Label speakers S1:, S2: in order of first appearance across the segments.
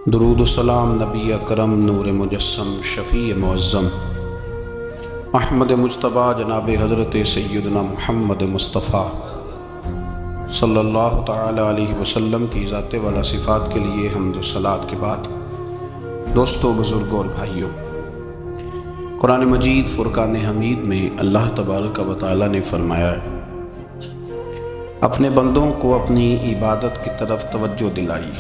S1: درود و سلام نبی اکرم نور مجسم شفیع معظم احمد مجتبیٰ جناب حضرت سیدنا محمد مصطفیٰ صلی اللہ تعالی علیہ وسلم کی ذات والا صفات کے لیے حمد و صلات کے بعد دوستو، بزرگوں اور بھائیوں، قرآن مجید فرقان حمید میں اللہ تبارک و تعالی نے فرمایا ہے، اپنے بندوں کو اپنی عبادت کی طرف توجہ دلائی،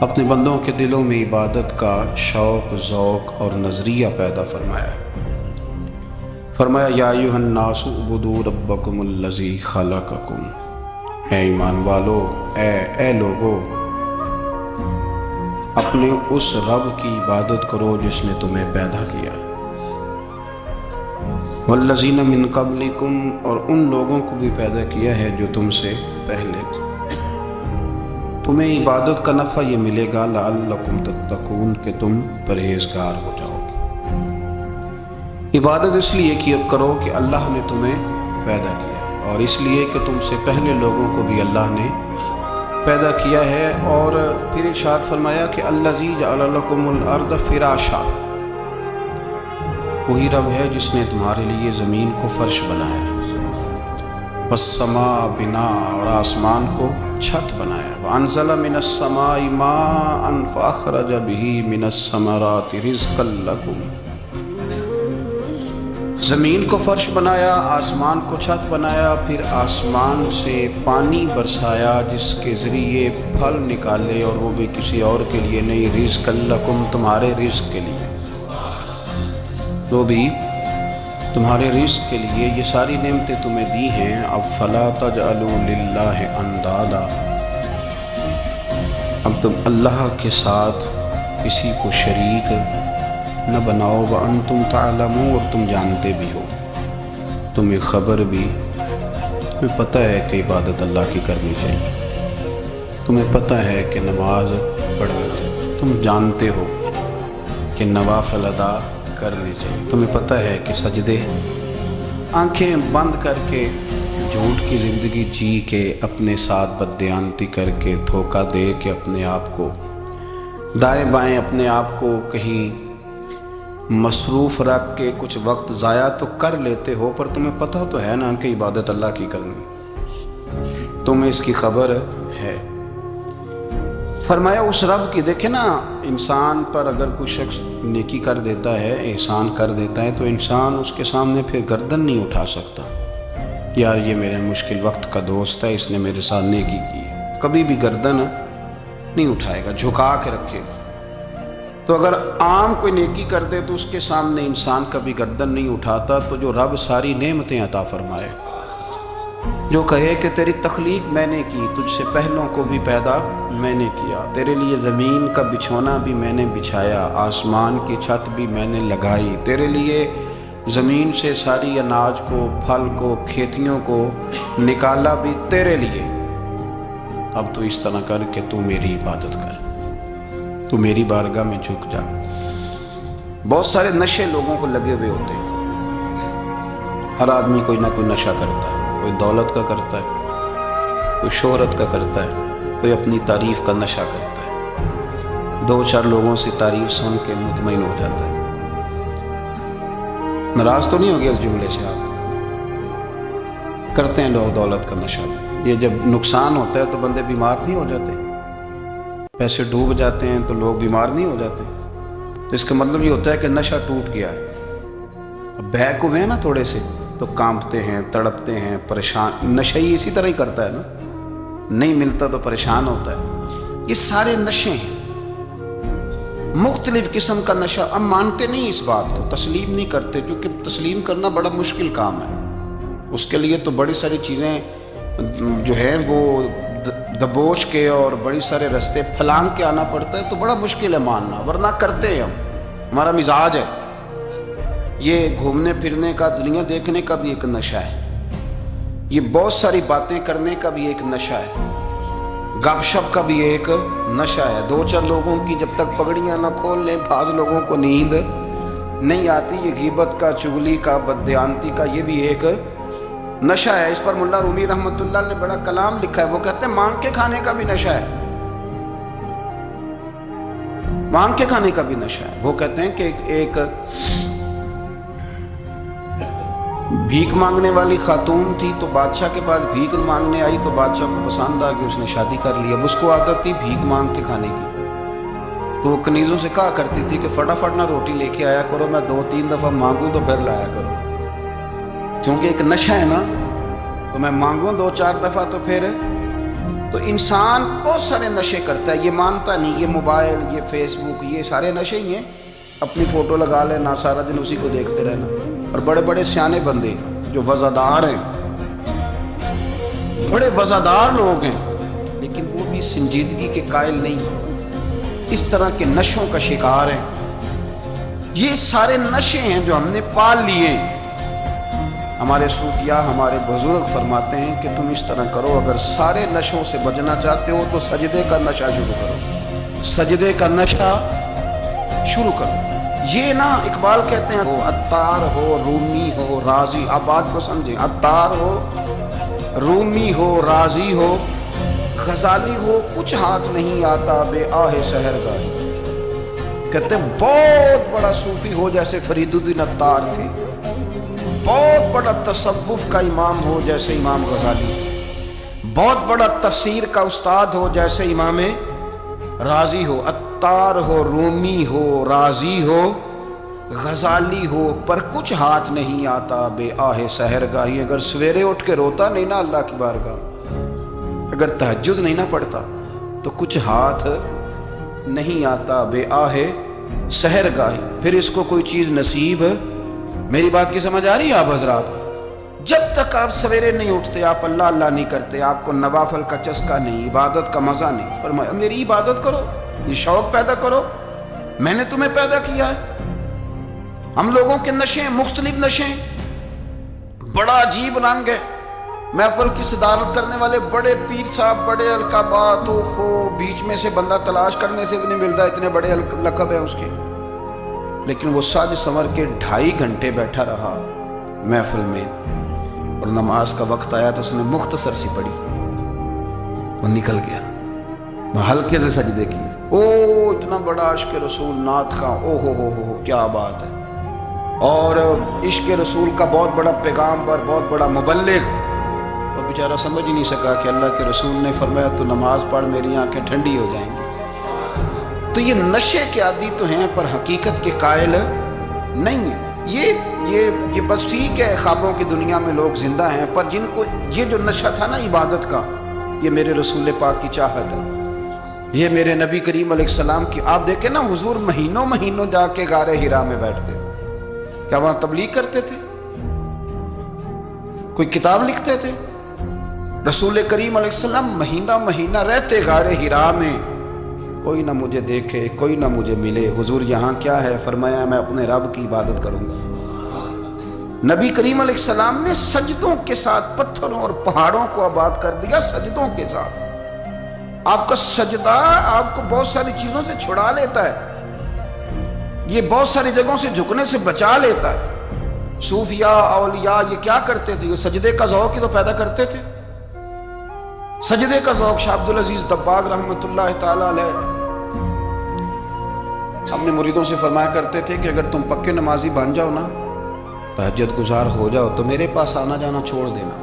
S1: اپنے بندوں کے دلوں میں عبادت کا شوق، ذوق اور نظریہ پیدا فرمایا یا ایھا الناس اعبدوا ربکم الذی خلقکم، اے ایمان والو، اے لوگو، اپنے اس رب کی عبادت کرو جس نے تمہیں پیدا کیا، والذین من قبلکم، اور ان لوگوں کو بھی پیدا کیا ہے جو تم سے پہلے تھے، تمہیں عبادت کا نفع یہ ملے گا لعلکم تتقون، کہ تم پرہیزگار ہو جاؤ گے۔ عبادت اس لیے کرو کہ اللہ نے تمہیں پیدا کیا، اور اس لیے کہ تم سے پہلے لوگوں کو بھی اللہ نے پیدا کیا ہے، اور پھر ارشاد فرمایا کہ الذی جعل لکم الارض فراشا، وہی رب ہے جس نے تمہارے لیے زمین کو فرش بنایا، والسماء بنا، اور آسمان کو چھت بنایا، وانزل من السماء ماء فاخرج به من الثمرات رزقا لکم، زمین کو فرش بنایا، آسمان کو چھت بنایا، پھر آسمان سے پانی برسایا جس کے ذریعے پھل نکالے، اور وہ بھی کسی اور کے لیے نہیں، رزقا لکم، تمہارے رزق کے لیے، وہ بھی تمہارے رزق کے لیے، یہ ساری نعمتیں تمہیں دی ہیں، اب فلا تجعلوا للہ اندادا، اب تم اللہ کے ساتھ کسی کو شریک نہ بناؤ، وانتم تعلمون، اور تم جانتے بھی ہو، تمہیں خبر بھی، تمہیں پتہ ہے کہ عبادت اللہ کی کرنی چاہیے، تمہیں پتہ ہے کہ نماز پڑھنی چاہیے، تم جانتے ہو کہ نوافل ادا کرنے چاہیے، تمہیں پتہ ہے کہ سجدے آنکھیں بند کر کے جھوٹ کی زندگی جی کے، اپنے ساتھ بددیانتی کر کے، دھوکہ دے کے، اپنے آپ کو دائیں بائیں، اپنے آپ کو کہیں مصروف رکھ کے کچھ وقت ضائع تو کر لیتے ہو، پر تمہیں پتہ تو ہے نا کہ عبادت اللہ کی کرنی، تمہیں اس کی خبر ہے۔ فرمایا اس رب کی، دیکھیں نا، انسان پر اگر کوئی شخص نیکی کر دیتا ہے، احسان کر دیتا ہے، تو انسان اس کے سامنے پھر گردن نہیں اٹھا سکتا، یار یہ میرے مشکل وقت کا دوست ہے، اس نے میرے ساتھ نیکی کی، کبھی بھی گردن نہیں اٹھائے گا، جھکا کے رکھے گا۔ تو اگر عام کوئی نیکی کر دے تو اس کے سامنے انسان کبھی گردن نہیں اٹھاتا، تو جو رب ساری نعمتیں عطا فرمائے، جو کہے کہ تیری تخلیق میں نے کی، تجھ سے پہلوں کو بھی پیدا میں نے کیا، تیرے لیے زمین کا بچھونا بھی میں نے بچھایا، آسمان کی چھت بھی میں نے لگائی، تیرے لیے زمین سے ساری اناج کو، پھل کو، کھیتیوں کو نکالا بھی تیرے لیے، اب تو اس طرح کر کہ تو میری عبادت کر، تو میری بارگاہ میں جھک جا۔ بہت سارے نشے لوگوں کو لگے ہوئے ہوتے ہیں، ہر آدمی کوئی نہ کوئی نشہ کرتا ہے، کوئی دولت کا کرتا ہے، کوئی شہرت کا کرتا ہے، کوئی اپنی تعریف کا نشہ کرتا ہے، دو چار لوگوں سے تعریف سن کے مطمئن ہو جاتا ہے۔ ناراض تو نہیں ہو گیا اس جملے سے؟ آپ کرتے ہیں لوگ دولت کا نشہ، یہ جب نقصان ہوتا ہے تو بندے بیمار نہیں ہو جاتے، پیسے ڈوب جاتے ہیں تو لوگ بیمار نہیں ہو جاتے، تو اس کا مطلب یہ ہوتا ہے کہ نشہ ٹوٹ گیا ہے۔ اب بہک ہوئے ہیں نا تھوڑے سے تو کانپتے ہیں، تڑپتے ہیں، پریشان، نشہ ہی اسی طرح ہی کرتا ہے نا، نہیں ملتا تو پریشان ہوتا ہے۔ یہ سارے نشے ہیں، مختلف قسم کا نشہ، ہم مانتے نہیں اس بات کو، تسلیم نہیں کرتے، کیونکہ تسلیم کرنا بڑا مشکل کام ہے، اس کے لیے تو بڑی ساری چیزیں جو ہیں وہ دبوچ کے اور بڑی سارے رستے پھلانگ کے آنا پڑتا ہے، تو بڑا مشکل ہے ماننا، ورنہ کرتے ہیں ہم، ہمارا مزاج ہے۔ یہ گھومنے پھرنے کا، دنیا دیکھنے کا بھی ایک نشہ ہے، یہ بہت ساری باتیں کرنے کا بھی ایک نشہ ہے، گپ شپ کا بھی ایک نشہ ہے، دو چار لوگوں کی جب تک پگڑیاں نہ کھول لیں، بعض لوگوں کو نیند نہیں آتی، یہ غیبت کا، چغلی کا، بددیانتی کا، یہ بھی ایک نشہ ہے۔ اس پر ملا رومی رحمۃ اللہ نے بڑا کلام لکھا ہے، وہ کہتے ہیں مانگ کے کھانے کا بھی نشہ ہے، مانگ کے کھانے کا بھی نشہ ہے۔ وہ کہتے ہیں کہ ایک بھیک مانگنے والی خاتون تھی، تو بادشاہ کے پاس بھیک مانگنے آئی، تو بادشاہ کو پسند آ گئی، اس نے شادی کر لی۔ اب اس کو عادت تھی بھیک مانگ کے کھانے کی، تو وہ کنیزوں سے کہا کرتی تھی کہ فٹافٹ نہ روٹی لے کے آیا کرو، میں 2-3 دفعہ مانگوں تو پھر لایا کرو، کیونکہ ایک نشہ ہے نا، تو میں مانگوں 2-4 دفعہ تو پھر۔ تو انسان بہت سارے نشے کرتا ہے، یہ مانتا نہیں، یہ موبائل، یہ فیس بک، یہ سارے نشے ہی ہیں۔ اپنی فوٹو لگا لینا، سارا دن اسی کو دیکھتے رہنا۔ اور بڑے بڑے سیانے بندے جو وزادار ہیں، بڑے وزادار لوگ ہیں، لیکن وہ بھی سنجیدگی کے قائل نہیں، اس طرح کے نشوں کا شکار ہیں۔ یہ سارے نشے ہیں جو ہم نے پال لیے۔ ہمارے صوفیاء، ہمارے بزرگ فرماتے ہیں کہ تم اس طرح کرو، اگر سارے نشوں سے بچنا چاہتے ہو تو سجدے کا نشہ شروع کرو، سجدے کا نشہ شروع کرو۔ یہ نا اقبال کہتے ہیں وہ عطار ہو، رومی ہو، رازی، آپ بات کو سمجھیں، عطار ہو، رومی ہو، رازی ہو، غزالی ہو، کچھ ہاتھ نہیں آتا بے آہ سحرگاہی۔ کہتے ہیں بہت بڑا صوفی ہو جیسے فرید الدین عطار تھے، بہت بڑا تصوف کا امام ہو جیسے امام غزالی، بہت بڑا تفسیر کا استاد ہو جیسے امام رازی ہو، عطار ہو، رومی ہو، رازی ہو، غزالی ہو، پر کچھ ہاتھ نہیں آتا بے آہ سحرگاہی۔ اگر سویرے اٹھ کے روتا نہیں نا اللہ کی بارگاہ، اگر تہجد نہیں نہ پڑھتا تو کچھ ہاتھ نہیں آتا بے آہ سحرگاہی، پھر اس کو کوئی چیز نصیب۔ میری بات کی سمجھ آ رہی ہے آپ حضرات؟ جب تک آپ سویرے نہیں اٹھتے، آپ اللہ اللہ نہیں کرتے، آپ کو نوافل کا چسکا نہیں، عبادت کا مزہ نہیں، فرمایا میری عبادت کرو، یہ شوق پیدا کرو، میں نے تمہیں پیدا کیا ہے۔ ہم لوگوں کے نشے مختلف نشے، بڑا عجیب رنگ ہے۔ محفل کی صدارت کرنے والے بڑے پیر صاحب، بڑے القابات ہو، بیچ میں سے بندہ تلاش کرنے سے بھی نہیں مل رہا، اتنے بڑے لقب ہیں اس کے، لیکن وہ ساج سنور کے 2.5 گھنٹے بیٹھا رہا محفل میں، اور نماز کا وقت آیا تو اس نے مختصر سی پڑھی، وہ نکل گیا، وہ ہلکے سے سجدے کیے۔ او اتنا بڑا عشق رسول نعت کا، او ہو کیا بات ہے، اور عشق رسول کا بہت بڑا پیغام پر، بہت بڑا مبلغ، وہ بیچارہ سمجھ ہی نہیں سکا کہ اللہ کے رسول نے فرمایا تو نماز پڑھ میری آنکھیں ٹھنڈی ہو جائیں گی۔ تو یہ نشے کے عادی تو ہیں پر حقیقت کے قائل نہیں ہیں۔ یہ بس ٹھیک ہے، خوابوں کی دنیا میں لوگ زندہ ہیں، پر جن کو یہ جو نشہ تھا نا عبادت کا، یہ میرے رسول پاک کی چاہت ہے، یہ میرے نبی کریم علیہ السلام کی۔ آپ دیکھیں نا حضور مہینوں جا کے غار حرا میں بیٹھتے، کیا وہاں تبلیغ کرتے تھے؟ کوئی کتاب لکھتے تھے؟ رسول کریم علیہ السلام مہینہ رہتے غار حرا میں، کوئی نہ مجھے دیکھے، کوئی نہ مجھے ملے۔ حضور یہاں کیا ہے؟ فرمایا میں اپنے رب کی عبادت کروں گا۔ نبی کریم علیہ السلام نے سجدوں کے ساتھ پتھروں اور پہاڑوں کو آباد کر دیا، سجدوں کے ساتھ۔ آپ کا سجدہ آپ کو بہت ساری چیزوں سے چھڑا لیتا ہے، یہ بہت ساری جگہوں سے جھکنے سے بچا لیتا ہے۔ صوفیاء، اولیاء یہ کیا کرتے تھے؟ یہ سجدے کا ذوق ہی تو پیدا کرتے تھے، سجدے کا ذوق۔ شاہ عبدالعزیز دباغ رحمۃ اللہ تعالی علیہ اپنے مریدوں سے فرمایا کرتے تھے کہ اگر تم پکے نمازی بن جاؤ نا، تہجد گزار ہو جاؤ، تو میرے پاس آنا جانا چھوڑ دینا۔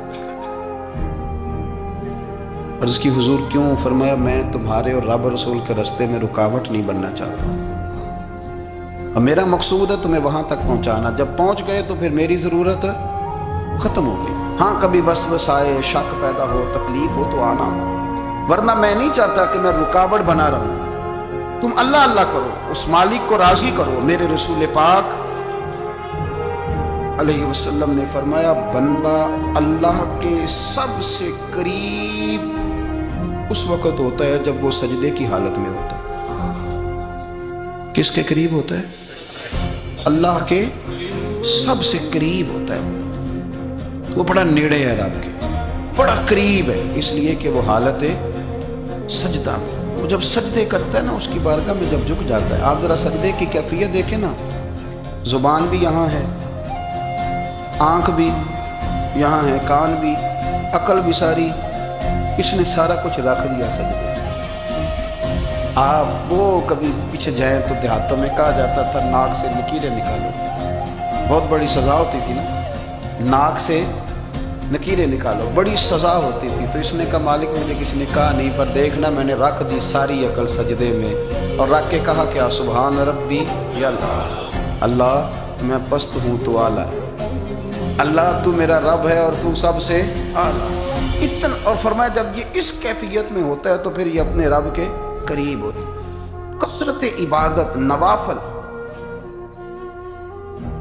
S1: عرض کی حضور کیوں؟ فرمایا میں تمہارے اور رب رسول کے راستے میں رکاوٹ نہیں بننا چاہتا، اور میرا مقصود ہے تمہیں وہاں تک پہنچانا۔ جب پہنچ گئے تو پھر میری ضرورت ختم ہو گئی۔ ہاں کبھی وسوس آئے، شک پیدا ہو، تکلیف ہو تو آنا، ورنہ میں نہیں چاہتا کہ میں رکاوٹ بنا رہوں۔ تم اللہ اللہ کرو، اس مالک کو راضی کرو۔ میرے رسول پاک علیہ وسلم نے فرمایا بندہ اللہ کے سب سے قریب اس وقت ہوتا ہے جب وہ سجدے کی حالت میں ہوتا ہے۔ کس کے قریب ہوتا ہے؟ اللہ کے سب سے قریب ہوتا ہے، وہ بڑا نیڑے ہے رب کے، بڑا قریب ہے، اس لیے کہ وہ حالت سجدہ، وہ جب سجدے کرتا ہے نا اس کی بارگاہ میں جب جھک جاتا ہے۔ آپ ذرا سجدے کی کیفیت دیکھیں نا، زبان بھی یہاں ہے، آنکھ بھی یہاں ہے، کان بھی، عقل بھی ساری، اس نے سارا کچھ رکھ دیا سجدے۔ آپ وہ کبھی پیچھے جائیں تو دیہاتوں میں کہا جاتا تھا ناک سے لکیریں نکالو، بہت بڑی سزا ہوتی تھی نا، ناک سے لکیریں نکالو، بڑی سزا ہوتی تھی۔ تو اس نے کہا مالک مجھے کسی نے کہا نہیں، پر دیکھنا میں نے رکھ دی ساری عقل سجدے میں، اور رکھ کے کہا کیا سبحان ربی یا اللہ، اللہ میں پست ہوں تو اعلیٰ ہے، اللہ تو میرا رب ہے اور تو سب سے اعلیٰ اتنا۔ اور فرمایا جب یہ اس کیفیت میں ہوتا ہے تو پھر یہ اپنے رب کے قریب ہوتا ہے۔ کثرت عبادت نوافل،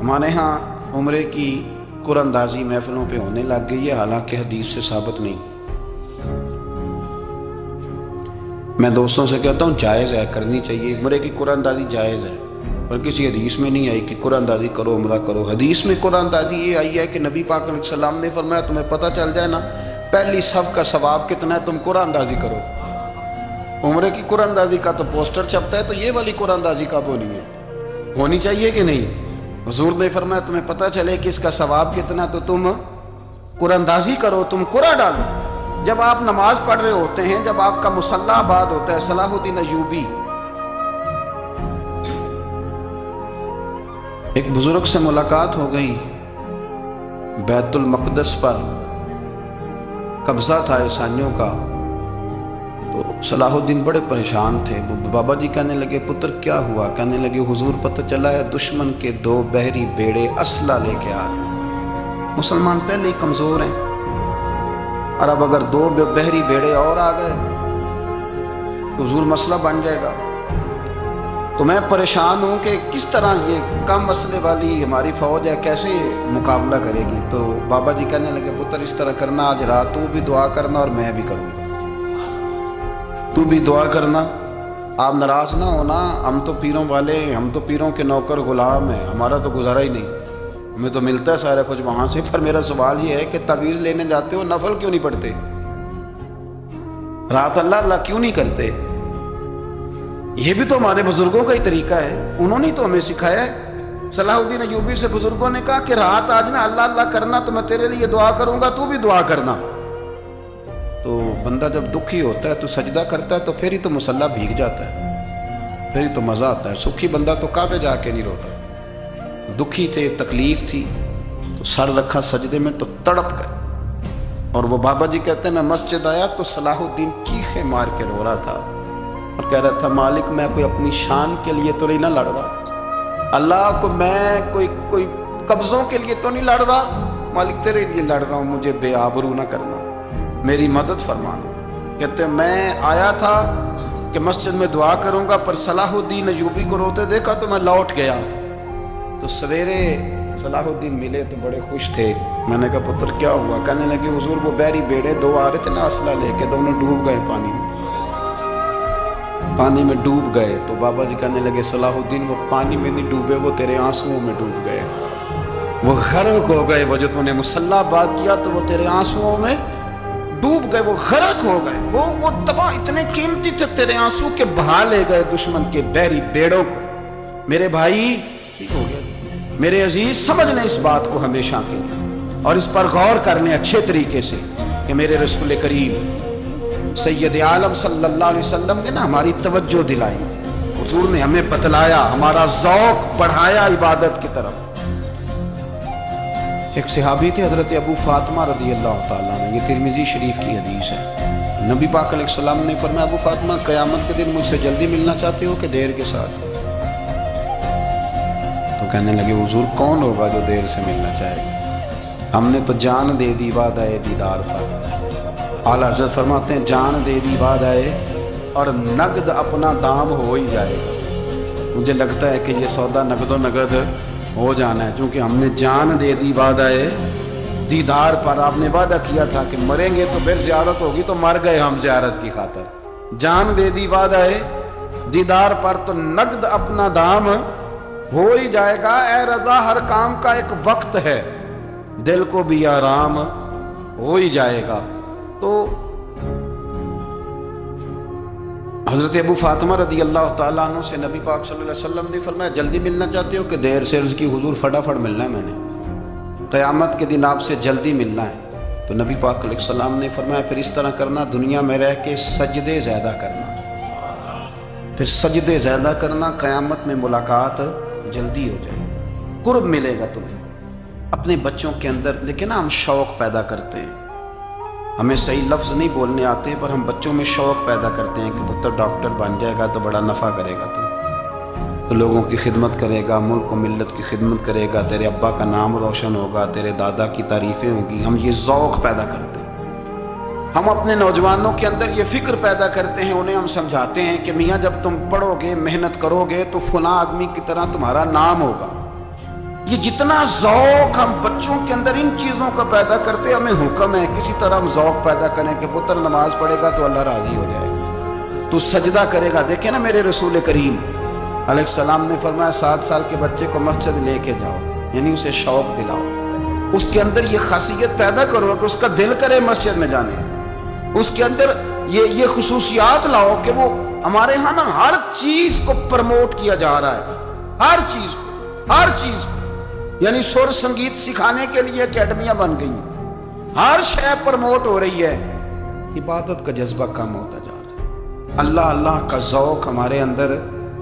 S1: ہمارے ہاں عمرے کی قرآن اندازی محفلوں پہ ہونے لگ گئی ہے، حالانکہ حدیث سے ثابت نہیں۔ میں دوستوں سے کہتا ہوں جائز ہے، کرنی چاہیے، عمرے کی قرآن اندازی جائز ہے، پر کسی حدیث میں نہیں آئی کہ قرآن اندازی کرو عمرہ کرو۔ حدیث میں قرآن اندازی یہ آئی ہے کہ نبی پاک علیہ السلام نے فرمایا تمہیں پتہ چل جائے نا پہلی صف کا ثواب کتنا ہے، تم قرآن اندازی کرو۔ عمرے کی قرآن اندازی کا تو پوسٹر چھپتا ہے، تو یہ والی قرآن اندازی کب ہونی ہے؟ ہونی چاہیے کہ نہیں؟ حضور نے فرمایا تمہیں پتہ چلے کہ اس کا ثواب کتنا، تو تم قرآن اندازی کرو، تم قرآن ڈالو۔ جب آپ نماز پڑھ رہے ہوتے ہیں، جب آپ کا مصلی آباد ہوتا ہے، صلاح الدین ایوبی ایک بزرگ سے ملاقات ہو گئی، بیت المقدس پر قبضہ تھا عیسائیوں کا، تو صلاح الدین بڑے پریشان تھے۔ بابا جی کہنے لگے پتر کیا ہوا؟ کہنے لگے حضور پتہ چلا ہے دشمن کے 2 بحری بیڑے اسلحہ لے کے آ رہے، مسلمان پہلے ہی کمزور ہیں، اور اب اگر 2 بحری بیڑے اور آ گئے تو حضور مسئلہ بن جائے گا۔ تو میں پریشان ہوں کہ کس طرح یہ کم مسئلے والی ہماری فوج ہے کیسے مقابلہ کرے گی۔ تو بابا جی کہنے لگے پتر اس طرح کرنا، آج رات تو بھی دعا کرنا اور میں بھی کروں گا، تو بھی دعا کرنا، آپ ناراض نہ ہونا، ہم تو پیروں والے ہیں، ہم تو پیروں کے نوکر غلام ہیں، ہمارا تو گزارا ہی نہیں، ہمیں تو ملتا ہے سارا کچھ وہاں سے۔ پر میرا سوال یہ ہے کہ تعویذ لینے جاتے ہو نفل کیوں نہیں پڑھتے؟ رات اللہ اللہ کیوں نہیں کرتے؟ یہ بھی تو ہمارے بزرگوں کا ہی طریقہ ہے، انہوں نے تو ہمیں سکھایا ہے۔ صلاح الدین ایوبی سے بزرگوں نے کہا کہ رات آج نا اللہ اللہ کرنا، تو میں تیرے لیے دعا کروں گا، تو بھی دعا کرنا۔ تو بندہ جب دکھی ہوتا ہے تو سجدہ کرتا ہے، تو پھر ہی تو مصلی بھیگ جاتا ہے، پھر ہی تو مزہ آتا ہے۔ سکھی بندہ تو کعبے جا کے نہیں روتا، دکھی تھے، تکلیف تھی، تو سر رکھا سجدے میں تو تڑپ گئے۔ اور وہ بابا جی کہتے ہیں میں مسجد آیا تو صلاح الدین چیخیں مار کے رو رہا تھا اور کہہ رہا تھا مالک میں کوئی اپنی شان کے لیے تو نہیں نہ لڑ رہا، اللہ کو میں کوئی قبضوں کے لیے تو نہیں لڑ رہا، مالک تیرے لیے لڑ رہا ہوں، مجھے بے آبرو نہ کرنا، میری مدد فرمانا۔ کہتے ہیں میں آیا تھا کہ مسجد میں دعا کروں گا، پر صلاح الدین ایوبی کو روتے دیکھا تو میں لوٹ گیا۔ تو سویرے صلاح الدین ملے تو بڑے خوش تھے، میں نے کہا پتر کیا ہوا؟ کہنے لگے حضور وہ بحری بیڑے 2 آ رہے تھے نا اسلحہ لے کے، دونوں ڈوب گئے پانی میں ڈوب گئے۔ تو بابا جی کہنے لگے صلاح الدین وہ پانی میں نہیں ڈوبے، وہ تیرے آنسوؤں میں ڈوب گئے، وہ غرق ہو گئے، وہ جو تو نے مصلی آباد کیا تو وہ تیرے آنسوؤں میں ڈوب گئے، وہ غرق ہو گئے، وہ تباہ، اتنے قیمتی تھے تیرے آنسو کے بہا لے گئے دشمن کے بحری بیڑوں کو۔ میرے بھائی ٹھیک ہو گیا، میرے عزیز سمجھ لیں اس بات کو ہمیشہ کے لیے، اور اس پر غور کر لیں اچھے طریقے سے کہ میرے رسول کریم سید عالم صلی اللہ علیہ وسلم نے نا ہماری توجہ دلائی، حضور نے ہمیں بتلایا، ہمارا ذوق بڑھایا عبادت کی طرف۔ ایک صحابی تھے حضرت ابو فاطمہ رضی اللہ تعالیٰ عنہ، یہ ترمذی شریف کی حدیث ہے۔ نبی پاک علیہ السلام نے فرمایا ابو فاطمہ قیامت کے دن مجھ سے جلدی ملنا چاہتے ہو کہ دیر کے ساتھ؟ تو کہنے لگے حضور کون ہوگا جو دیر سے ملنا چاہے گا؟ ہم نے تو جان دے دی وعدہ دیدار پر۔ اعلیٰ حضرت فرماتے ہیں جان دے دی وعدہ اور نقد اپنا دام ہو ہی جائے گا۔ مجھے لگتا ہے کہ یہ سودا نقد و نقد ہو جانا ہے، چونکہ ہم نے جان دے دی وعدہ دیدار پر۔ آپ نے وعدہ کیا تھا کہ مریں گے تو پھر زیارت ہوگی، تو مر گئے ہم زیارت کی خاطر۔ جان دے دی وعدہ دیدار پر، تو نقد اپنا دام ہو ہی جائے گا۔ اے رضا ہر کام کا ایک وقت ہے، دل کو بھی آرام ہو ہی جائے گا۔ تو حضرت ابو فاطمہ رضی اللہ تعالیٰ عنہ سے نبی پاک صلی اللہ علیہ وسلم نے فرمایا جلدی ملنا چاہتے ہو کہ دیر سے؟ عرض کی حضور فٹافٹ ملنا ہے، میں نے قیامت کے دن آپ سے جلدی ملنا ہے۔ تو نبی پاک علیہ السلام نے فرمایا پھر اس طرح کرنا، دنیا میں رہ کے سجدے زیادہ کرنا، پھر سجدے زیادہ کرنا، قیامت میں ملاقات جلدی ہو جائے، قرب ملے گا تمہیں۔ اپنے بچوں کے اندر دیکھیں نا، ہم شوق پیدا کرتے ہیں، ہمیں صحیح لفظ نہیں بولنے آتے پر ہم بچوں میں شوق پیدا کرتے ہیں کہ پتر ڈاکٹر بن جائے گا تو بڑا نفع کرے گا، تو لوگوں کی خدمت کرے گا، ملک و ملت کی خدمت کرے گا، تیرے ابا کا نام روشن ہوگا، تیرے دادا کی تعریفیں ہوں گی۔ ہم یہ ذوق پیدا کرتے ہیں۔ ہم اپنے نوجوانوں کے اندر یہ فکر پیدا کرتے ہیں، انہیں ہم سمجھاتے ہیں کہ میاں جب تم پڑھو گے، محنت کرو گے تو فلاں آدمی کی طرح تمہارا نام ہوگا۔ یہ جتنا ذوق ہم بچوں کے اندر ان چیزوں کا پیدا کرتے ہیں، ہمیں حکم ہے کسی طرح ہم ذوق پیدا کریں کہ پتر نماز پڑھے گا تو اللہ راضی ہو جائے گا، تو سجدہ کرے گا۔ دیکھیں نا میرے رسول کریم علیہ السلام نے فرمایا 7 سال کے بچے کو مسجد لے کے جاؤ، یعنی اسے شوق دلاؤ، اس کے اندر یہ خاصیت پیدا کرو کہ اس کا دل کرے مسجد میں جانے، اس کے اندر یہ خصوصیات لاؤ کہ وہ ہمارے ہاں نا ہر چیز کو پرموٹ کیا جا رہا ہے، ہر چیز کو، یعنی سر سنگیت سکھانے کے لیے اکیڈمیاں بن گئی ہیں، ہر شے پرموٹ ہو رہی ہے، عبادت کا جذبہ کم ہوتا جا رہا ہے، اللہ کا ذوق ہمارے اندر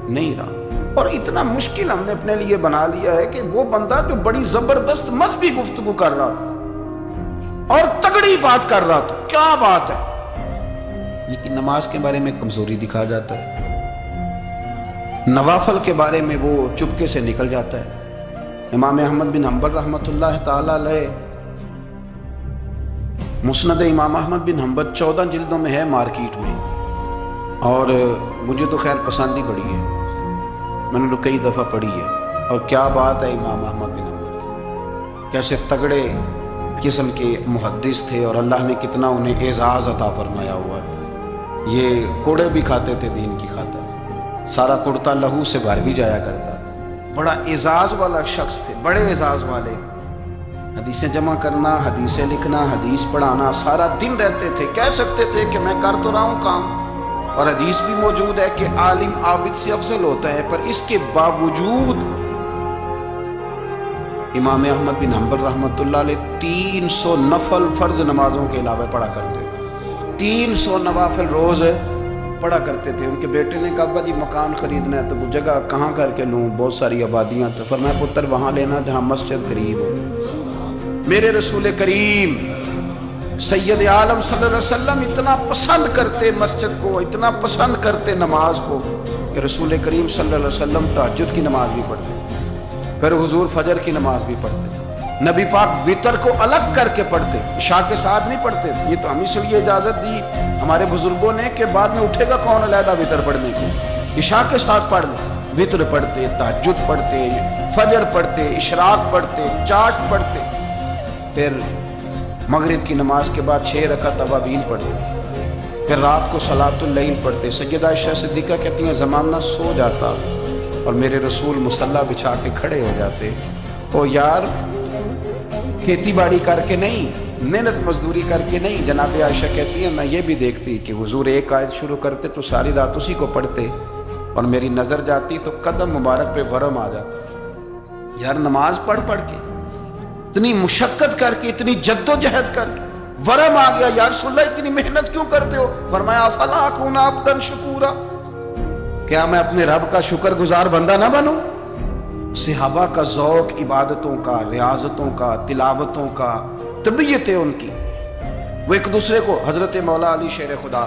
S1: نہیں رہا۔ اور اتنا مشکل ہم نے اپنے لیے بنا لیا ہے کہ وہ بندہ جو بڑی زبردست مذہبی گفتگو کر رہا تھا اور تگڑی بات کر رہا تھا، کیا بات ہے، لیکن نماز کے بارے میں کمزوری دکھا جاتا ہے، نوافل کے بارے میں وہ چپکے سے نکل جاتا ہے۔ امام احمد بن حنبل رحمۃ اللہ تعالی علیہ، مسند امام احمد بن حنبل 14 جلدوں میں ہے مارکیٹ میں، اور مجھے تو خیر پسند ہی پڑی ہے، میں نے تو کئی دفعہ پڑھی ہے۔ اور کیا بات ہے، امام احمد بن حنبل کیسے تگڑے قسم کے محدث تھے، اور اللہ نے کتنا انہیں اعزاز عطا فرمایا ہوا ہے۔ یہ کوڑے بھی کھاتے تھے دین کی خاطر، سارا کرتا لہو سے بھر بھی جایا کرتا تھا، بڑا اعزاز والا شخص تھے، بڑے اعزاز والے، حدیثیں جمع کرنا، حدیثیں لکھنا، حدیث پڑھانا، سارا دن رہتے تھے۔ کہہ سکتے تھے کہ میں کر تو رہا ہوں کام، اور حدیث بھی موجود ہے کہ عالم عابد سے افضل ہوتا ہے، پر اس کے باوجود امام احمد بن حنبل رحمۃ اللہ علیہ 300 نفل فرض نمازوں کے علاوہ پڑھا کرتے تھے، 300 نوافل روز پڑھا کرتے تھے۔ ان کے بیٹے نے کہا ابا جی مکان خریدنا ہے تو وہ جگہ کہاں کر کے لوں، بہت ساری آبادیاں، تو فرمایا پتر وہاں لینا جہاں مسجد قریب ہو۔ میرے رسول کریم سید عالم صلی اللہ علیہ وسلم اتنا پسند کرتے مسجد کو، اتنا پسند کرتے نماز کو، کہ رسول کریم صلی اللہ علیہ وسلم تہجد کی نماز بھی پڑھتے، پھر حضور فجر کی نماز بھی پڑھتے، نبی پاک وتر کو الگ کر کے پڑھتے، عشاء کے ساتھ نہیں پڑھتے۔ یہ تو ہم سے یہ اجازت دی ہمارے بزرگوں نے کہ بعد میں اٹھے گا کون علیحدہ وتر پڑھنے کو، عشاء کے ساتھ پڑھ لیں۔ وتر پڑھتے، تہجد پڑھتے، فجر پڑھتے، اشراق پڑھتے، چاشت پڑھتے، پھر مغرب کی نماز کے بعد 6 رکعت اوابین پڑھتے، پھر رات کو صلاۃ اللیل پڑھتے۔ سیدہ عائشہ صدیقہ کہتی ہیں زمانہ سو جاتا اور میرے رسول مصلی بچھا کے کھڑے ہو جاتے، او یار کھیتی باڑی کر کے نہیں، محنت مزدوری کر کے نہیں۔ جناب عائشہ کہتی ہیں میں یہ بھی دیکھتی کہ حضور ایک آیت شروع کرتے تو ساری رات اسی کو پڑھتے، اور میری نظر جاتی تو قدم مبارک پہ ورم آ جاتا۔ یار نماز پڑھ کے اتنی مشقت کر کے، اتنی جد و جہد کر کے ورم آ گیا، یا رسول اللہ اتنی محنت کیوں کرتے ہو؟ فرمایا افلا اکون عبدا شکورا، کیا میں اپنے رب کا شکر گزار بندہ نہ بنوں؟ صحابہ کا ذوق عبادتوں کا، ریاضتوں کا، تلاوتوں کا، طبیعت ہے ان کی، وہ ایک دوسرے کو، حضرت مولا علی شیر خدا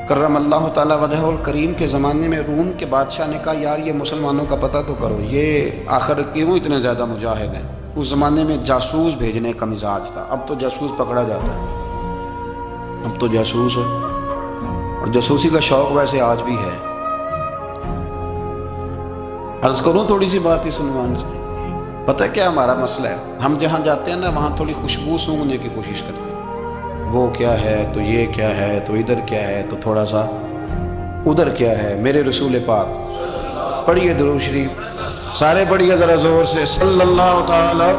S1: کرم اللہ تعالی وجہہ الکریم کے زمانے میں روم کے بادشاہ نے کہا یار یہ مسلمانوں کا پتہ تو کرو، یہ آخر کیوں اتنے زیادہ مجاہد ہیں؟ اس زمانے میں جاسوس بھیجنے کا مزاج تھا، اب تو جاسوس پکڑا جاتا ہے، اب تو جاسوس ہے، اور جاسوسی کا شوق ویسے آج بھی ہے۔ عرض کروں تھوڑی سی بات اس عنوان سے، پتہ ہے کیا ہمارا مسئلہ ہے؟ ہم جہاں جاتے ہیں نا وہاں تھوڑی خوشبو سونگنے کی کوشش کرتے ہیں، وہ کیا ہے تو یہ کیا ہے تو ادھر کیا ہے تو تھوڑا سا ادھر کیا ہے۔ میرے رسول پاک پڑھیے درود شریف سارے، پڑھیے ذرا زور سے صلی اللہ تعالی۔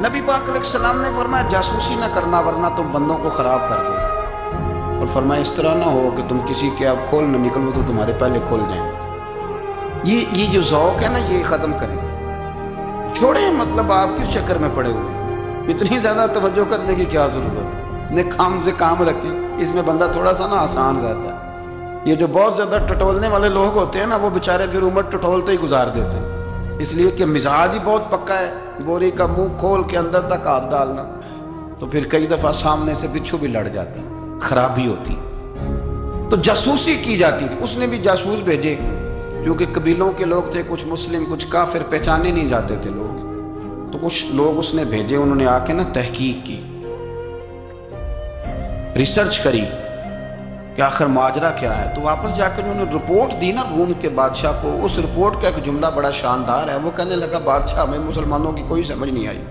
S1: نبی پاک علیہ السلام نے فرمایا جاسوسی نہ کرنا ورنہ تم بندوں کو خراب کر دو، اور فرمایا اس طرح نہ ہو کہ تم کسی کے اب کھول نہ نکلو تو تمہارے پہلے کھول جائیں۔ یہ جو ذوق ہے نا یہ ختم کریں، چھوڑیں، مطلب آپ کس چکر میں پڑے ہوئے ہیں، اتنی زیادہ توجہ کرنے کی کیا ضرورت ہے؟ نے کام سے کام رکھیں، اس میں بندہ تھوڑا سا نا آسان رہتا ہے۔ یہ جو بہت زیادہ ٹٹولنے والے لوگ ہوتے ہیں نا، وہ بیچارے پھر عمر ٹٹولتے ہی گزار دیتے ہیں، اس لیے کہ مزاج ہی بہت پکا ہے، بوری کا منہ کھول کے اندر تک ہاتھ ڈالنا، تو پھر کئی دفعہ سامنے سے بچھو بھی لڑ جاتی، خرابی ہوتی۔ تو جاسوسی کی جاتی تھی، اس نے بھی جاسوس بھیجے، کیونکہ قبیلوں کے لوگ تھے، کچھ مسلم کچھ کافر، پہچانے نہیں جاتے تھے لوگ، تو کچھ لوگ اس نے بھیجے، انہوں نے آ کے نا تحقیق کی، ریسرچ کری کہ آخر ماجرا کیا ہے۔ تو واپس جا کر انہوں نے رپورٹ دی نا روم کے بادشاہ کو۔ اس رپورٹ کا ایک جملہ بڑا شاندار ہے، وہ کہنے لگا بادشاہ ہمیں مسلمانوں کی کوئی سمجھ نہیں آئی،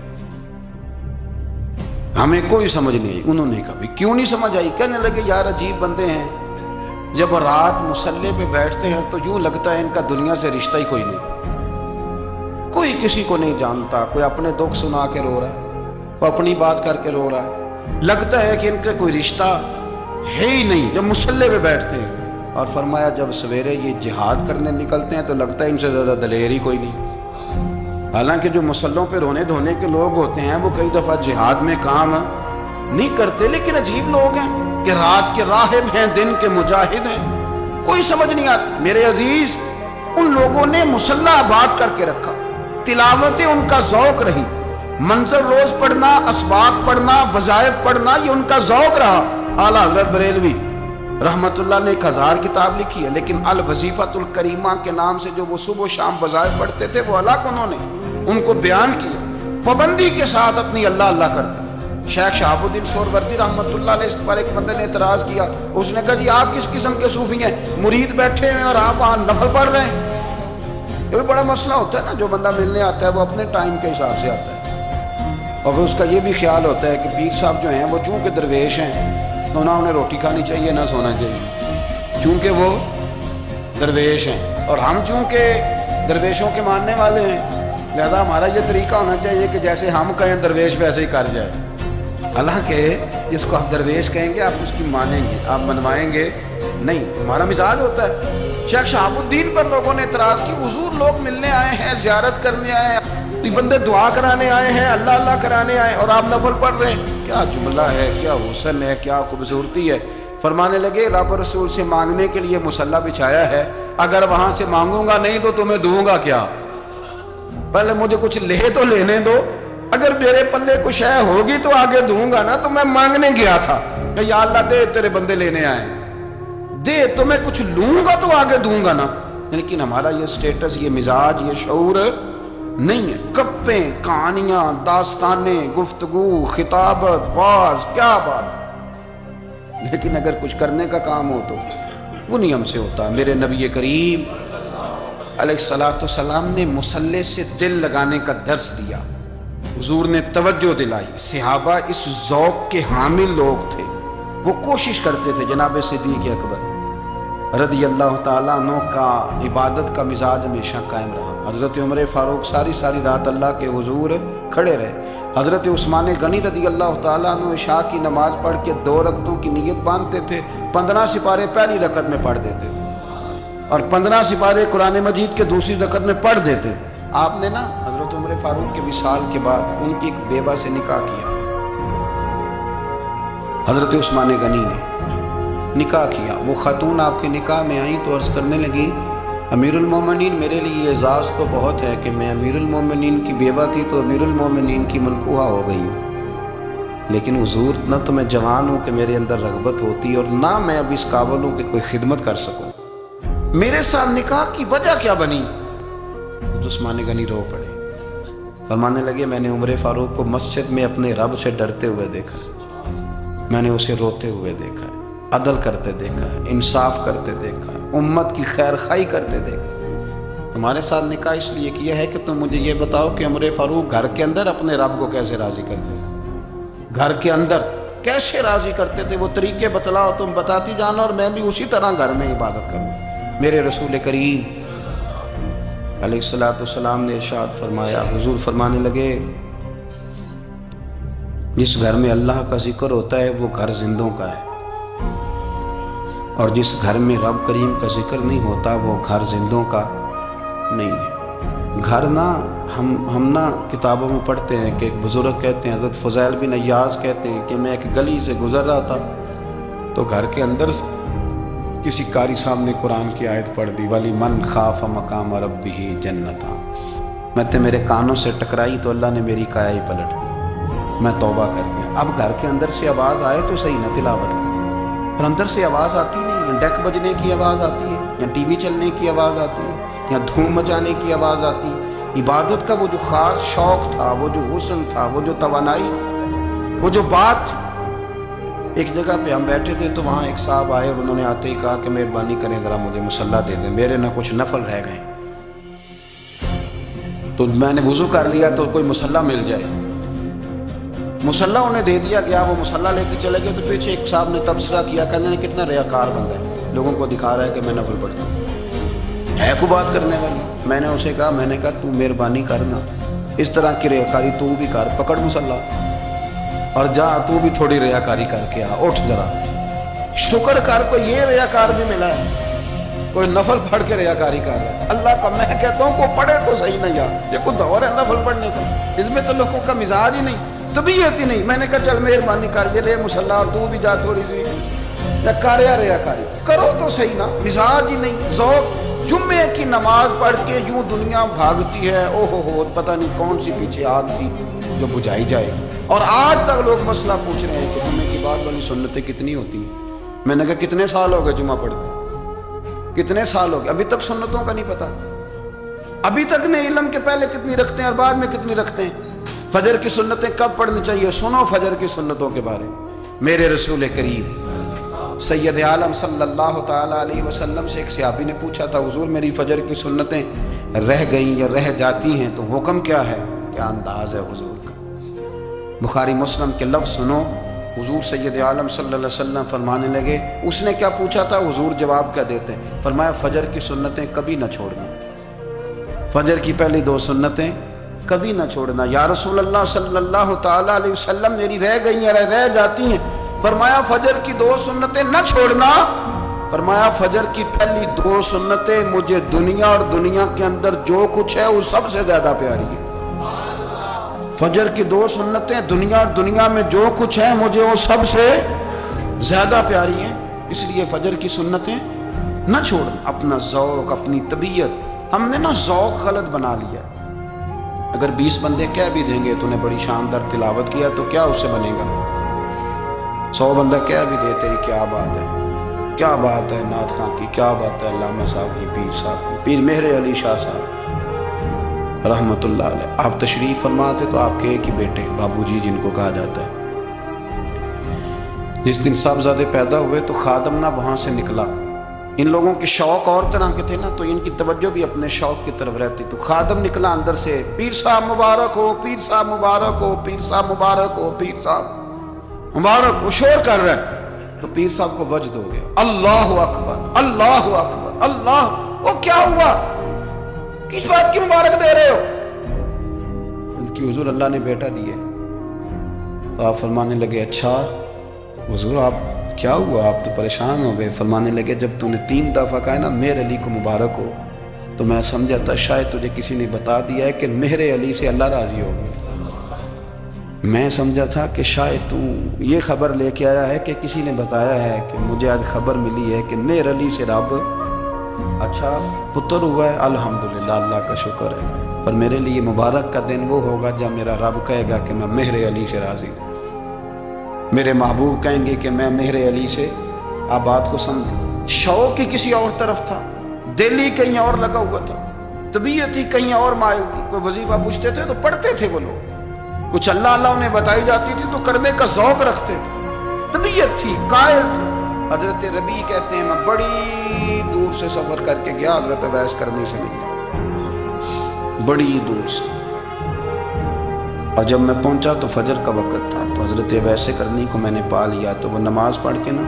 S1: ہمیں کوئی سمجھ نہیں آئی۔ انہوں نے کہا بھی کیوں نہیں سمجھ آئی؟ کہنے لگے یار عجیب بندے ہیں، جب رات مصلے پہ بیٹھتے ہیں تو یوں لگتا ہے ان کا دنیا سے رشتہ ہی کوئی نہیں، کوئی کسی کو نہیں جانتا، کوئی اپنے دکھ سنا کے رو رہا ہے، کوئی اپنی بات کر کے رو رہا ہے، لگتا ہے کہ ان کا کوئی رشتہ ہے ہی نہیں جب مصلے پہ بیٹھتے ہیں۔ اور فرمایا جب سویرے یہ جہاد کرنے نکلتے ہیں تو لگتا ہے ان سے زیادہ دلیر ہی کوئی نہیں، حالانکہ جو مصلوں پہ رونے دھونے کے لوگ ہوتے ہیں وہ کئی دفعہ جہاد میں کام نہیں کرتے، لیکن عجیب لوگ ہیں کہ رات کے راہب ہیں، دن کے مجاہد ہیں، کوئی سمجھ نہیں آتی۔ میرے عزیز، ان لوگوں نے مصلی آباد کر کے رکھا، تلاوتیں ان کا ذوق رہی، منظر روز پڑھنا، اسباق پڑھنا، وظائف پڑھنا، یہ ان کا ذوق رہا۔ اعلیٰ حضرت بریلوی رحمت اللہ نے 1000 کتاب لکھی ہے، لیکن الوظیفۃ الکریمہ کے نام سے جو وہ صبح و شام وظائف پڑھتے تھے وہ الگ انہوں نے ان کو بیان کیا، پابندی کے ساتھ اپنی اللہ اللہ کرتے۔ شیخ شہاب الدین سہروردی رحمت اللہ علیہ، اس پر ایک بندے نے اعتراض کیا، اس نے کہا جی آپ کس قسم کے صوفی ہیں، مرید بیٹھے ہیں اور آپ وہاں نفل پڑھ رہے ہیں؟ یہ بھی بڑا مسئلہ ہوتا ہے نا، جو بندہ ملنے آتا ہے وہ اپنے ٹائم کے حساب سے آتا ہے، اور اس کا یہ بھی خیال ہوتا ہے کہ پیر صاحب جو ہیں وہ چونکہ درویش ہیں تو نہ انہیں روٹی کھانی چاہیے نہ سونا چاہیے، کیونکہ وہ درویش ہیں، اور ہم چونکہ درویشوں کے ماننے والے ہیں، لہذا ہمارا یہ طریقہ ہونا چاہیے کہ جیسے ہم کہیں درویش ویسے ہی کر جائے۔ حالانکہ جس کو آپ درویش کہیں گے آپ اس کی مانیں گے، آپ منوائیں گے نہیں، ہمارا مزاج ہوتا ہے۔ شیخ شہاب الدین پر لوگوں نے اعتراض کی، حضور لوگ ملنے آئے ہیں، زیارت کرنے آئے ہیں، یہ بندے دعا کرانے آئے ہیں، اللہ اللہ کرانے آئے، اور آپ نفل پڑھ رہے ہیں، کیا جملہ ہے، کیا حسن ہے، کیا خوبصورتی ہے۔ فرمانے لگے رب رسول سے مانگنے کے لیے مصلی بچھایا ہے، اگر وہاں سے مانگوں گا نہیں تو تمہیں دوں گا کیا؟ پہلے مجھے کچھ لے تو لینے دو، اگر میرے پلے کچھ ہے ہوگی تو آگے دوں گا نا۔ تو میں مانگنے گیا تھا کہ یا اللہ دے، تیرے بندے لینے آئے، دے تو میں کچھ لوں گا تو آگے دوں گا نا۔ لیکن ہمارا یہ سٹیٹس، یہ مزاج، یہ شعور نہیں ہے۔ گپیں، کہانیاں، داستانیں، گفتگو، خطابت، واز، کیا بات، لیکن اگر کچھ کرنے کا کام ہو تو وہ نہیں ہم سے ہوتا۔ میرے نبی کریم علیہ السلام نے مصلی سے دل لگانے کا درس دیا، حضور نے توجہ دلائی، صحابہ اس ذوق کے حامل لوگ تھے، وہ کوشش کرتے تھے۔ جناب صدیق اکبر رضی اللہ تعالیٰ عنہ کا عبادت کا مزاج ہمیشہ قائم رہا۔ حضرت عمر فاروق ساری رات اللہ کے حضور کھڑے رہے۔ حضرت عثمان غنی رضی اللہ تعالیٰ عنہ عشاء کی نماز پڑھ کے 2 رکعتوں کی نیت باندھتے تھے، 15 سپارے پہلی رکعت میں پڑھ دیتے اور 15 سپارے قرآن مجید کے دوسری رکعت میں پڑھ دیتے۔ آپ نے نا حضرت عمر فاروق کے وصال کے بعد ان کی ایک بیوہ سے نکاح کیا، حضرت عثمان غنی نے نکاح کیا۔ وہ خاتون آپ کے نکاح میں آئیں تو عرض کرنے لگی امیر المومنین میرے لیے اعزاز تو بہت ہے کہ میں امیر المومنین کی بیوہ تھی تو امیر المومنین کی منکوحہ ہو گئی ہوں، لیکن حضور نہ تو میں جوان ہوں کہ میرے اندر رغبت ہوتی اور نہ میں اب اس قابل ہوں کہ کوئی خدمت کر سکوں، میرے ساتھ نکاح کی وجہ کیا بنی؟ تو عثمان غنی رو پڑے، فرمانے لگے میں نے عمر فاروق کو مسجد میں اپنے رب سے ڈرتے ہوئے دیکھا، میں نے اسے روتے ہوئے دیکھا ہے، عدل کرتے دیکھا ہے، انصاف کرتے دیکھا ہے، امت کی خیر خواہی کرتے دیکھا۔ تمہارے ساتھ نکاح اس لیے کیا ہے کہ تم مجھے یہ بتاؤ کہ عمر فاروق گھر کے اندر اپنے رب کو کیسے راضی کرتے تھے، گھر کے اندر کیسے راضی کرتے تھے، وہ طریقے بتلاؤ، تم بتاتی جانا اور میں بھی اسی طرح گھر میں عبادت کروں۔ میرے رسول کریم علیہ السلام نے ارشاد فرمایا، حضور فرمانے لگے جس گھر میں اللہ کا ذکر ہوتا ہے وہ گھر زندوں کا ہے، اور جس گھر میں رب کریم کا ذکر نہیں ہوتا وہ گھر زندوں کا نہیں ہے۔ گھر نا ہم نا کتابوں میں پڑھتے ہیں کہ ایک بزرگ کہتے ہیں، حضرت فضیل بن عیاض کہتے ہیں کہ میں ایک گلی سے گزر رہا تھا تو گھر کے اندر کسی قاری صاحب نے قرآن کی آیت پڑھ دی ولی من خاف مقام ربہ جنتاں، میں تے میرے کانوں سے ٹکرائی تو اللہ نے میری کایا ہی پلٹ دی، میں توبہ کر گیا۔ اب گھر کے اندر سے آواز آئے تو صحیح نہ تلاوت کی، پر اندر سے آواز آتی نہیں، ڈیک بجنے کی آواز آتی ہے، یا ٹی وی چلنے کی آواز آتی ہے، یا دھوم مچانے کی آواز آتی ہے۔ عبادت کا وہ جو خاص شوق تھا، وہ جو حسن تھا، وہ جو توانائی، وہ جو بات۔ ایک جگہ پہ ہم بیٹھے تھے تو وہاں ایک صاحب آئے اور انہوں نے آتے ہی کہا کہ مہربانی کریں ذرا مجھے مصلی دے دیں، میرے نہ کچھ نفل رہ گئے۔ تو میں نے وضو کر لیا تو کوئی مصلی مل جائے، مصلی انہیں دے دیا گیا، وہ مصلی لے کے چلے گئے تو پیچھے ایک صاحب نے تبصرہ کیا، کہنے نے کتنا ریاکار بندہ ہے، لوگوں کو دکھا رہا ہے کہ میں نفل پڑھتا ہوں، ہے کو بات کرنے والی۔ میں نے اسے کہا، میں نے کہا تو مہربانی کرنا اس طرح کی ریاکاری تو بھی کر، پکڑ مصلی اور جا تو بھی تھوڑی ریاکاری کر کے آ، اٹھ ذرا شکر کر، کوئی یہ ریاکار بھی ملا ہے، کوئی نفل پڑھ کے ریاکاری کر رہا ہے۔ اللہ کا میں کہتا ہوں کو پڑھے تو صحیح نہیں یار، یہ کوئی دور ہے نفل پڑھنے کا، اس میں تو لوگوں کا مزاج ہی نہیں، طبیعت ہی نہیں۔ میں نے کہا چل مہربانی کر یہ لے مصلی اور تو بھی جا تھوڑی سی یا کر یا ریاکاری کرو تو صحیح نا، مزاج ہی نہیں، ذوق۔ جمعے کی نماز پڑھ کے یوں دنیا بھاگتی ہے، او ہو پتہ نہیں کون سی پیچھے آگ تھی جو بجھائی جائے، اور آج تک لوگ مسئلہ پوچھ رہے ہیں کہ جمعے کی بعد والی سنتیں کتنی ہوتی ہیں۔ میں نے کہا کتنے سال ہو گئے جمعہ پڑھتے، کتنے سال ہو گئے، ابھی تک سنتوں کا نہیں پتہ، ابھی تک نے علم کے پہلے کتنی رکھتے ہیں اور بعد میں کتنی رکھتے ہیں۔ فجر کی سنتیں کب پڑھنی چاہیے، سنو فجر کی سنتوں کے بارے میں۔ میرے رسول کریم سید عالم صلی اللہ تعالیٰ علیہ وسلم سے ایک صحابی نے پوچھا تھا، حضور میری فجر کی سنتیں رہ گئیں یا رہ جاتی ہیں تو حکم کیا ہے، کیا انداز ہے حضور کا۔ بخاری مسلم کے لفظ سنو، حضور سید عالم صلی اللہ علیہ وسلم فرمانے لگے، اس نے کیا پوچھا تھا، حضور جواب کیا دیتے ہیں، فرمایا فجر کی سنتیں کبھی نہ چھوڑنا، فجر کی پہلی 2 سنتیں کبھی نہ چھوڑنا۔ یا رسول اللہ صلی اللہ تعالیٰ علیہ وسلم میری رہ گئی ہیں، رہ جاتی ہیں، فرمایا فجر کی 2 سنتیں نہ چھوڑنا، فرمایا فجر کی پہلی 2 سنتیں مجھے دنیا اور دنیا کے اندر جو کچھ ہے وہ سب سے زیادہ پیاری ہے۔ فجر کی 2 سنتیں دنیا اور دنیا میں جو کچھ ہے مجھے وہ سب سے زیادہ پیاری ہیں، اس لیے فجر کی سنتیں نہ چھوڑنا۔ اپنا ذوق، اپنی طبیعت، ہم نے نا ذوق غلط بنا لیا۔ اگر 20 بندے کہہ بھی دیں گے تو نے بڑی شاندار تلاوت کیا تو کیا اس سے بنے گا، 100 بندہ کہہ بھی دے تیری کیا بات ہے، کیا بات ہے نعت خاں کی، کیا بات ہے علامہ صاحب کی، پیر صاحب کی، پیر مہر علی شاہ صاحب رحمۃ اللہ علیہ۔ آپ تشریف فرماتے تو آپ کے ایک ہی بیٹے بابو جی جن کو کہا جاتا ہے، جس دن صاحبزادے پیدا ہوئے تو خادم نہ وہاں سے نکلا، ان لوگوں کے شوق اور طرح کے تھے نا تو ان کی توجہ بھی اپنے شوق کی طرف رہتی، تو خادم نکلا اندر سے، پیر صاحب مبارک ہو، پیر صاحب مبارک ہو، پیر صاحب مبارک ہو، پیر صاحب مبارک، وہ شور کر رہا ہے، تو پیر صاحب کو وجد ہو گیا، اللہ اکبر اللہ اکبر اللہ، وہ کیا ہوا، کس بات کی مبارک دے رہے ہو، اس کی حضور اللہ نے بیٹا دیے۔ تو آپ فرمانے لگے اچھا حضور آپ کیا ہوا، آپ تو پریشان ہو گئے۔ فرمانے لگے جب تو نے 3 دفعہ کہا نا مہر علی کو مبارک ہو تو میں سمجھا تھا شاید تجھے کسی نے بتا دیا ہے کہ مہر علی سے اللہ راضی ہو گیا، میں سمجھا تھا کہ شاید تو یہ خبر لے کے آیا ہے کہ کسی نے بتایا ہے کہ مجھے آج خبر ملی ہے کہ مہر علی سے رب اچھا پتر ہوا ہے، الحمدللہ اللہ کا شکر ہے، پر میرے لیے مبارک کا دن وہ ہوگا جب میرا رب کہے گا کہ میں مہر علی سے راضی ہوں، میرے محبوب کہیں گے کہ میں مہر علی سے، آپ بات کو سمجھیں، شوق ہی کسی اور طرف تھا، دل ہی کہیں اور لگا ہوا تھا، طبیعت ہی کہیں اور مائل تھی، کوئی وظیفہ پوچھتے تھے تو پڑھتے تھے وہ لوگ، کچھ اللہ اللہ انہیں بتائی جاتی تھی تو کرنے کا ذوق رکھتے تھے، طبیعت تھی، قائل تھے۔ حضرت ربیع کہتے ہیں میں بڑی دور سے سفر کر کے گیا حضرت اویس کرنی سے ملنے، بڑی دور سے، اور جب میں پہنچا تو فجر کا وقت تھا، تو حضرت اویس کرنی کو میں نے پا لیا، تو وہ نماز پڑھ کے نا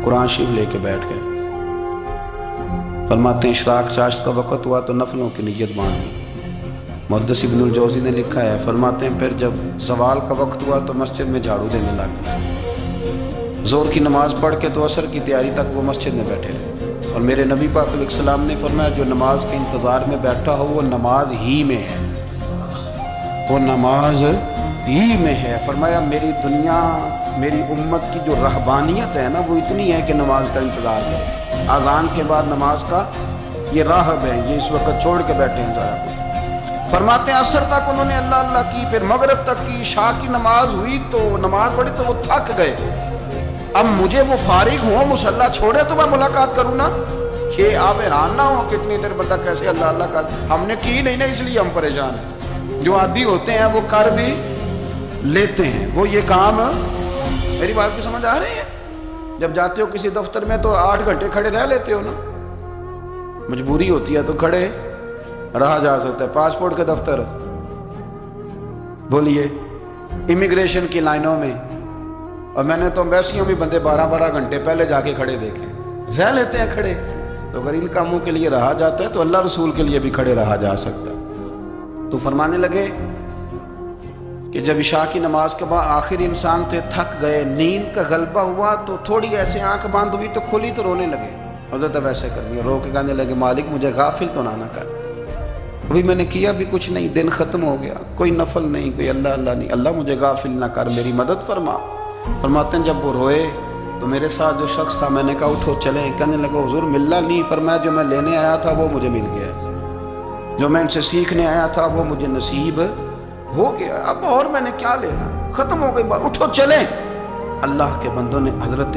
S1: قرآن شریف لے کے بیٹھ گئے۔ فرماتے ہیں اشراق چاشت کا وقت ہوا تو نفلوں کی نیت باندھ لی۔ محدث ابن الجوزی نے لکھا ہے، فرماتے ہیں پھر جب زوال کا وقت ہوا تو مسجد میں جھاڑو دینے لگا، زور کی نماز پڑھ کے تو عصر کی تیاری تک وہ مسجد میں بیٹھے رہے، اور میرے نبی پاک علیہ السلام نے فرمایا جو نماز کے انتظار میں بیٹھا ہو وہ نماز ہی میں ہے، وہ نماز ہی میں ہے۔ فرمایا میری دنیا میری امت کی جو رہبانیت ہے نا وہ اتنی ہے کہ نماز کا انتظار کرے. اذان کے بعد نماز کا یہ راہب ہیں، یہ اس وقت چھوڑ کے بیٹھے ہیں ذرا کچھ. فرماتے ہیں عصر تک انہوں نے اللہ اللہ کی، پھر مغرب تک کی، عشاء کی نماز ہوئی تو نماز پڑھی تو وہ تھک گئے. اب مجھے وہ فارغ ہوں، مصلی چھوڑے تو میں ملاقات کروں نا. یہ آپ حیران نہ ہو کتنی دیر بندہ کیسے اللہ اللہ کر. ہم نے کی نہیں نا، اس لیے ہم پریشان ہیں. جو عادی ہوتے ہیں وہ کر بھی لیتے ہیں. وہ یہ کام، میری بات کی سمجھ آ رہی ہے؟ جب جاتے ہو کسی دفتر میں تو 8 گھنٹے کھڑے رہ لیتے ہو نا. مجبوری ہوتی ہے تو کھڑے رہا جا سکتا ہے. پاسپورٹ کے دفتر بولیے، امیگریشن کی لائنوں میں، اور میں نے تو ایمبیسیوں میں بندے 12 گھنٹے پہلے جا کے کھڑے دیکھے، رہ لیتے ہیں کھڑے. تو اگر ان کاموں کے لیے رہا جاتا ہے تو اللہ رسول کے لیے بھی کھڑے رہا جا سکتا ہے. تو فرمانے لگے کہ جب عشاء کی نماز کے بعد آخر انسان تھے، تھک گئے، نیند کا غلبہ ہوا تو تھوڑی ایسے آنکھ بند ہوئی تو کھلی تو رونے لگے. حضرت ویسے کر دیا، رو کے کہنے لگے مالک مجھے غافل تو نہ کر، ابھی میں نے کیا بھی کچھ نہیں، دن ختم ہو گیا، کوئی نفل نہیں، کوئی اللہ اللہ نہیں، اللہ مجھے غافل نہ کر، میری مدد فرما. فرماتے ہیں جب وہ روئے تو میرے ساتھ جو شخص تھا، میں نے کہا اٹھو چلیں. کہنے لگا حضور ملنا نہیں. فرمایا جو میں لینے آیا تھا وہ مجھے مل گیا، جو میں ان سے سیکھنے آیا تھا وہ مجھے نصیب ہو گیا، اب اور میں نے کیا لینا، ختم ہو گئی بات، اٹھو چلیں. اللہ کے بندوں نے حضرت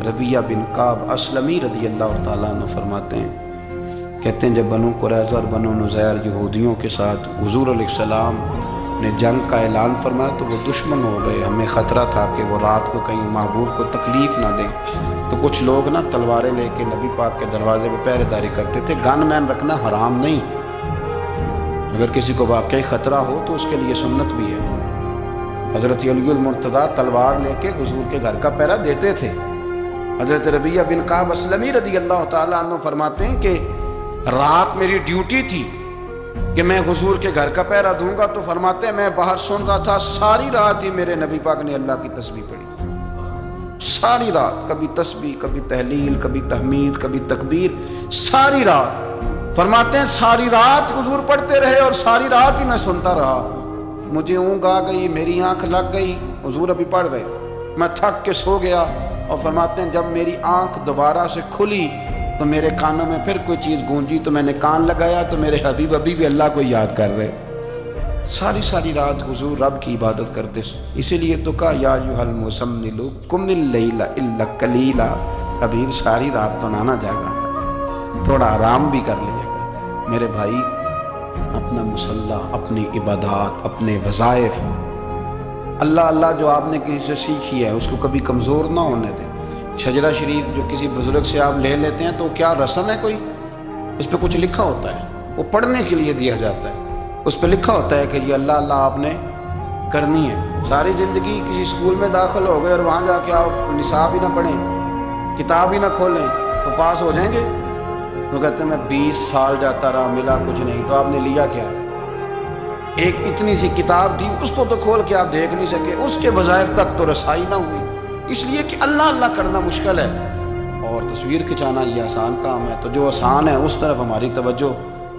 S1: ربیہ بن کعب اسلمی رضی اللہ تعالیٰ عنہ فرماتے ہیں، کہتے ہیں جب بنو قریظہ اور بنو نذیر یہودیوں کے ساتھ حضور علیہ السلام نے جنگ کا اعلان فرمایا تو وہ دشمن ہو گئے. ہمیں خطرہ تھا کہ وہ رات کو کہیں محبوب کو تکلیف نہ دیں، تو کچھ لوگ نا تلواریں لے کے نبی پاک کے دروازے پہ پہرے داری کرتے تھے. گن مین رکھنا حرام نہیں، اگر کسی کو واقعی خطرہ ہو تو اس کے لیے سنت بھی ہے. حضرت علی المرتضیٰ تلوار لے کے حضور کے گھر کا پہرا دیتے تھے. حضرت ربیہ بن کعب اسلمی رضی اللہ تعالیٰ عنہ فرماتے ہیں کہ رات میری ڈیوٹی تھی کہ میں حضور کے گھر کا پہرا دوں گا. تو فرماتے ہیں میں باہر سن رہا تھا، ساری رات ہی میرے نبی پاک نے اللہ کی تسبیح پڑھی، ساری رات، کبھی تسبیح، کبھی تحلیل، کبھی تحمید، کبھی تکبیر، ساری رات. فرماتے ہیں ساری رات حضور پڑھتے رہے اور ساری رات ہی میں سنتا رہا. مجھے اونگ آ گئی، میری آنکھ لگ گئی، حضور ابھی پڑھ رہے، میں تھک کے سو گیا. اور فرماتے ہیں جب میری آنکھ دوبارہ سے کھلی تو میرے کانوں میں پھر کوئی چیز گونجی تو میں نے کان لگایا تو میرے حبیب ابھی بھی اللہ کو یاد کر رہے. ساری رات حضور رب کی عبادت کرتے. اسی لیے تو کہا یا ایھا المزمل قم اللیل الا قلیلا. حبیب ساری رات تو نہ جاگا، تھوڑا آرام بھی کر لیجیے گا. میرے بھائی اپنا مصلی، اپنی عبادات، اپنے وظائف، اللہ اللہ جو آپ نے کسی سے سیکھی ہے اس کو کبھی کمزور نہ ہونے دیں. شجرہ شریف جو کسی بزرگ سے آپ لے لیتے ہیں تو کیا رسم ہے کوئی؟ اس پہ کچھ لکھا ہوتا ہے، وہ پڑھنے کے لیے دیا جاتا ہے. اس پہ لکھا ہوتا ہے کہ یہ اللہ اللہ آپ نے کرنی ہے. ساری زندگی کسی اسکول میں داخل ہو گئے اور وہاں جا کے آپ نصاب ہی نہ پڑھیں، کتاب ہی نہ کھولیں تو پاس ہو جائیں گے؟ وہ کہتے ہیں میں 20 سال جاتا رہا ملا کچھ نہیں. تو آپ نے لیا کیا؟ ایک اتنی سی کتاب تھی، اس کو تو کھول کے آپ دیکھ نہیں سکے، اس کے وظائف تک تو رسائی نہ ہوئی. اس لیے کہ اللہ اللہ کرنا مشکل ہے اور تصویر کھنچانا یہ آسان کام ہے. تو جو آسان ہے اس طرف ہماری توجہ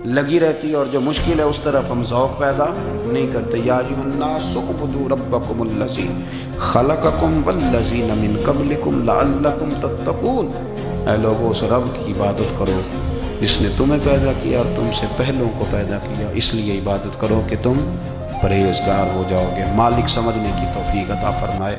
S1: لگی رہتی ہے اور جو مشکل ہے اس طرف ہم ذوق پیدا نہیں کرتے. یا ایھا الناس اعبدوا ربکم الذی خلقکم والذین من قبلکم لعلکم تتقون. اے لوگوں اس رب کی عبادت کرو جس نے تمہیں پیدا کیا اور تم سے پہلوں کو پیدا کیا، اس لیے عبادت کرو کہ تم پرہیزگار ہو جاؤ گے. مالک سمجھنے کی توفیق عطا فرمائے.